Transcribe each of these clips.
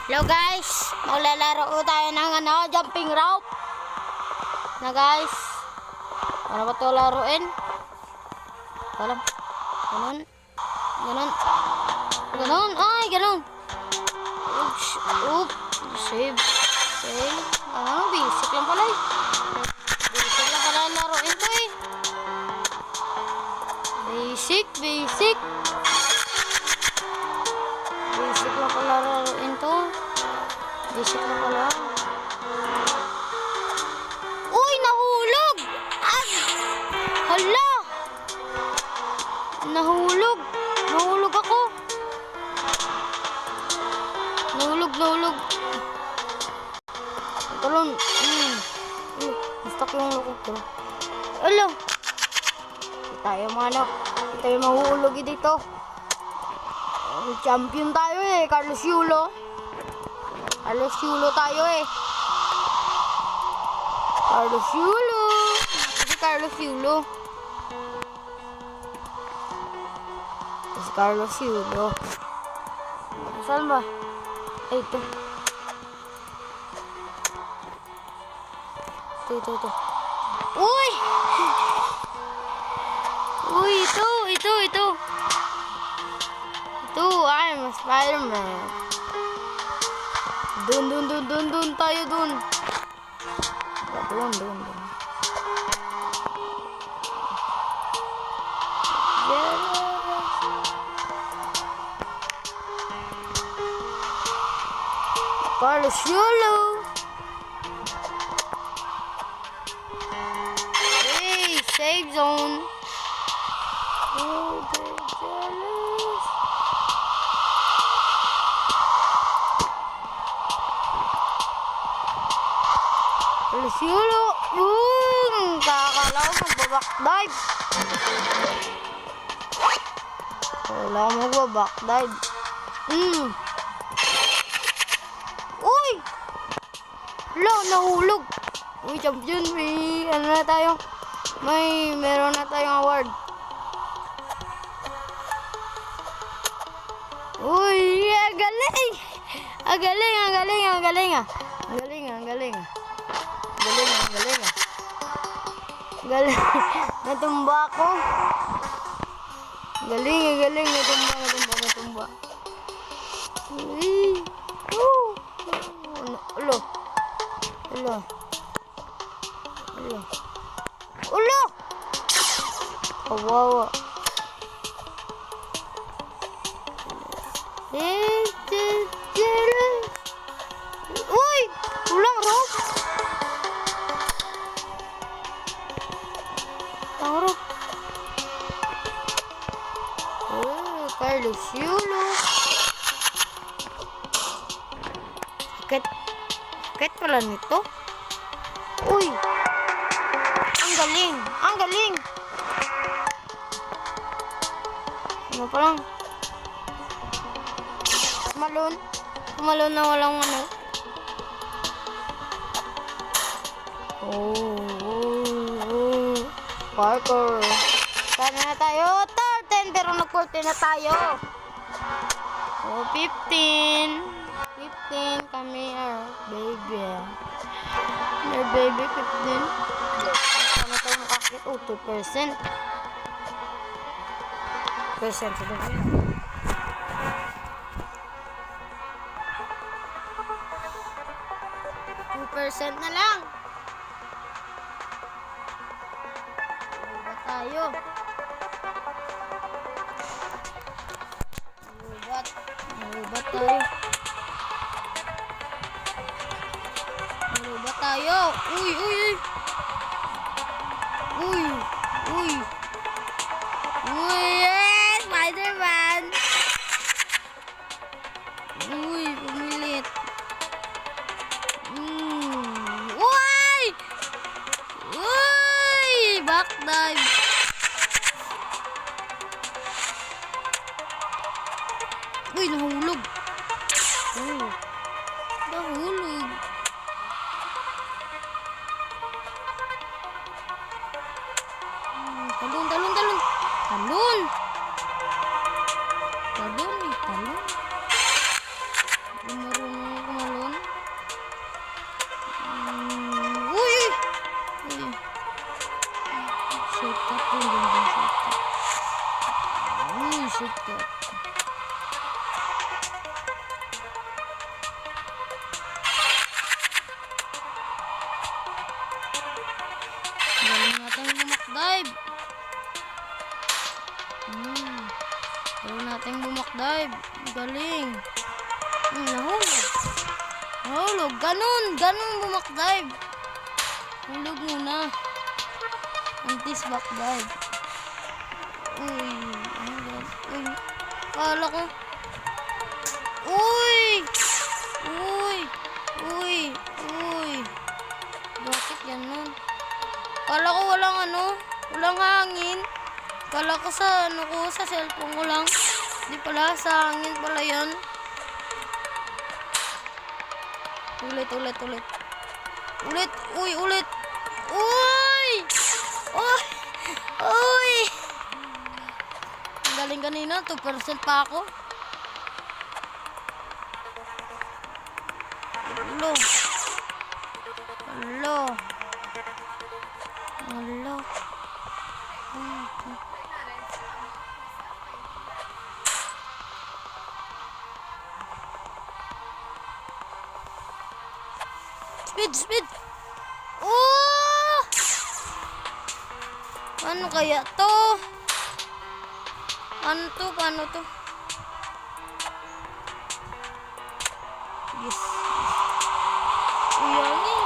Hello guys, maglalaro tayo ng jumping rope na guys. Para ba ito laruin? Alam. Ganun. Ganun. Ganun. Ay, ganun. Oops. Oops. Save. Save. Basic lang pala eh. Basic lang pala laruin to eh. Basic. Basic. Basic lang pala laruin to. Basic lang pala. Uy, nahulog! Hala! Nahulog! Nahulog ako! Nahulog! Talon! Nastak yung lukog ko. Hala! Hindi tayo manok. Hindi tayo mahuhulog dito. Champion tayo eh. Carlos Yulo. Carlos Yulo tayo eh. Carlos Yulo. Si Carlos Yulo. Si Carlos Yulo. Saan ba? Ay, ito. Ito. Uy! Uy, ito. Ito, I'm a Spider-Man. Dun tayo dun. Dun. Carlos Yulo. Hey, save zone. Carlos Yulo. Kakala ko magbabackdive. Kala ko magbabackdive. Uy! Hala, nahulog. Uy, champion. May ano na tayo. Meron na tayong award. Uy, ang galing. Ang galing. Natumba ako. Galing. Natumba. Uy. Ulo. Kawawa. Uy! Ulang rope. Rope. Carlos Yulo. Sakit pala nito. Uy! Ang galing! Ano pa lang? Tumalon na walang ano. Parkour. Sana na tayo. 10 pero nag-14 na tayo. 15. Come here, baby. Here, baby, 15. Ano tayo makakit? 2%. Percent sa dami. 2% na lang. Tayo. Malubat tayo. Uy. Spider-Man. Uy, pumilit. Uy, backdive. Uy, nahulog. Nahulog. Talon. Galing. Nahulog. Nahulog. Ganun. Ganun bumakdive. Hulog muna. Antis backdive. Uy. Uy. Kala ko. Uy. Uy. Uy. Uy. Bakit ganun? Kala ko walang walang hangin. Kala ko sa sa cellphone ko lang. Di pala, sa hangin pala yan. Ulit. Ulit. Uy, ulit. Uy! Uy! Uy! Ang galing kanina, 2% pa ako. Hello. Hello. Hello. Speed. Oh! Paano kaya to? Paano to? Yes. Uyangin.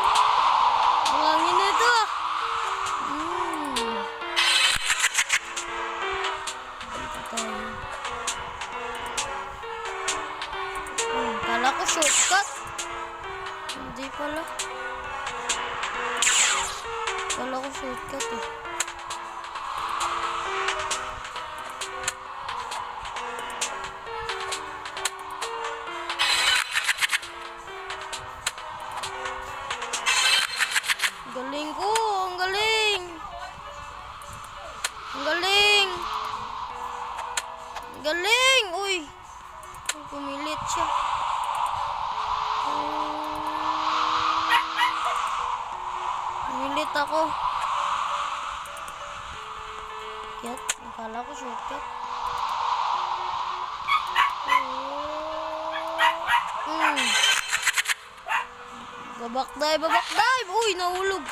Uyangin na ito. Dito tayo. Kala ko shortcut. Hindi pala. Kala ko shortcut eh. Galing ko, ang galing. Ang galing. Ang galing. Uy. Pumilit siya. Pumilit ako. Shortcut. Akala ko shortcut. Babak dive. Uy, nahulog.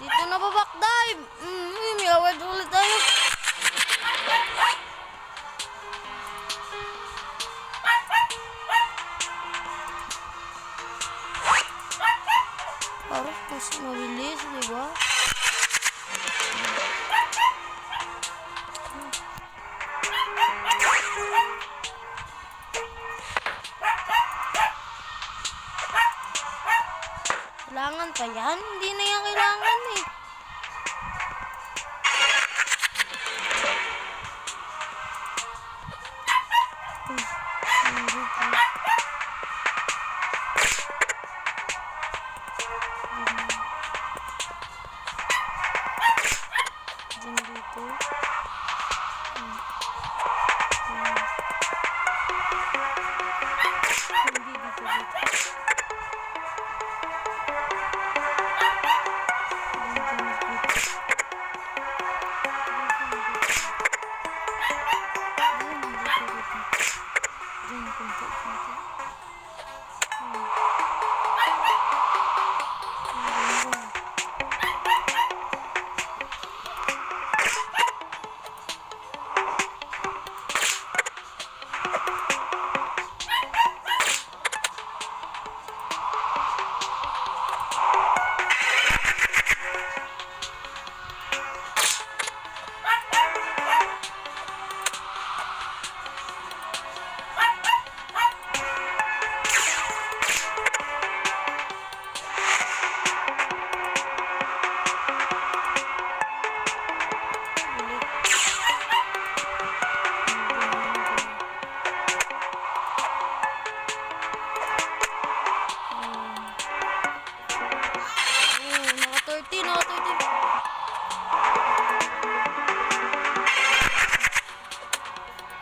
Dito na babak dive. May award ulit tayo. Parang mas mabilis, diba? Kailangan pa yan? Hindi na yan kailangan eh. Diyan dito. Hindi dito.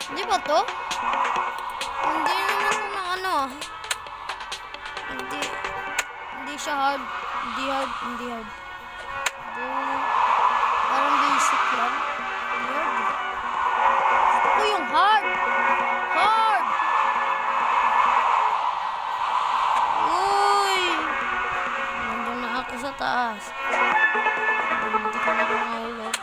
Hindi ba to? Hindi naman ito na Hindi siya hard. Hindi hard. Parang basic lang. Hard. Ito yung hard. Uy! Nandun na ako sa taas. Hindi ko na kumahulog.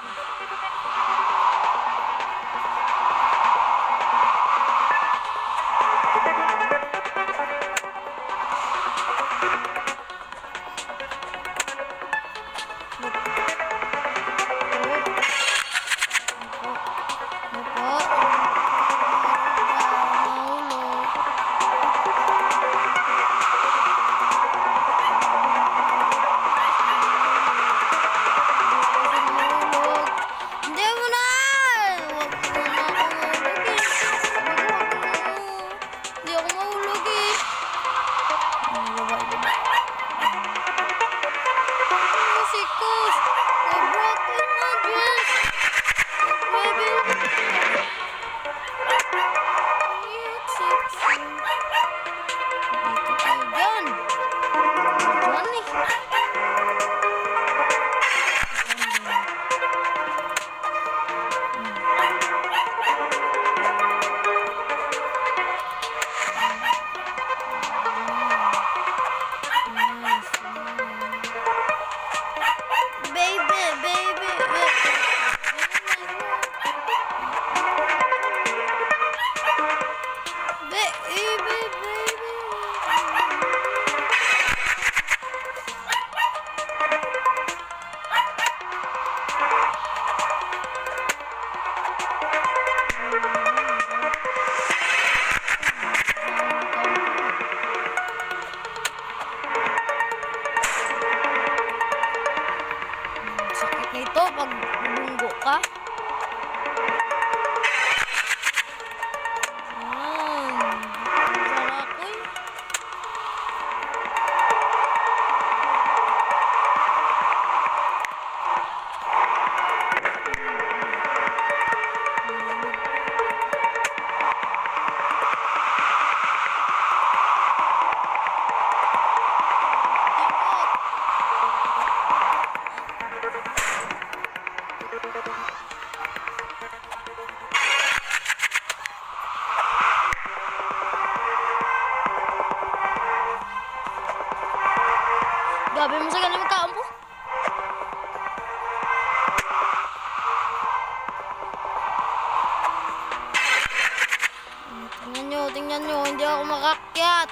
tingnan nyo, hindi ako makakyat.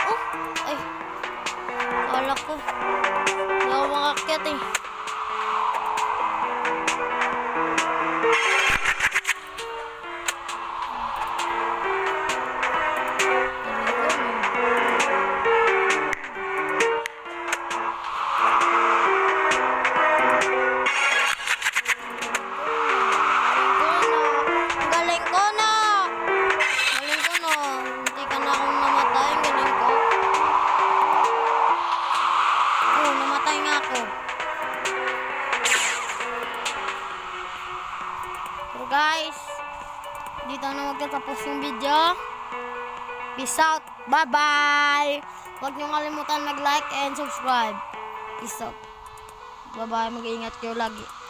Oh, ay. Kala ko. Hindi ako makakyat eh. Galing ko na. Hindi ka na akong namatay. Galing ko. Oh, namatay nga ako. So guys, dito na magtatapos yung video. Peace out. Bye-bye. Huwag niyong kalimutan mag-like and subscribe. Peace out. Bye-bye. Mag-iingat kayo lagi.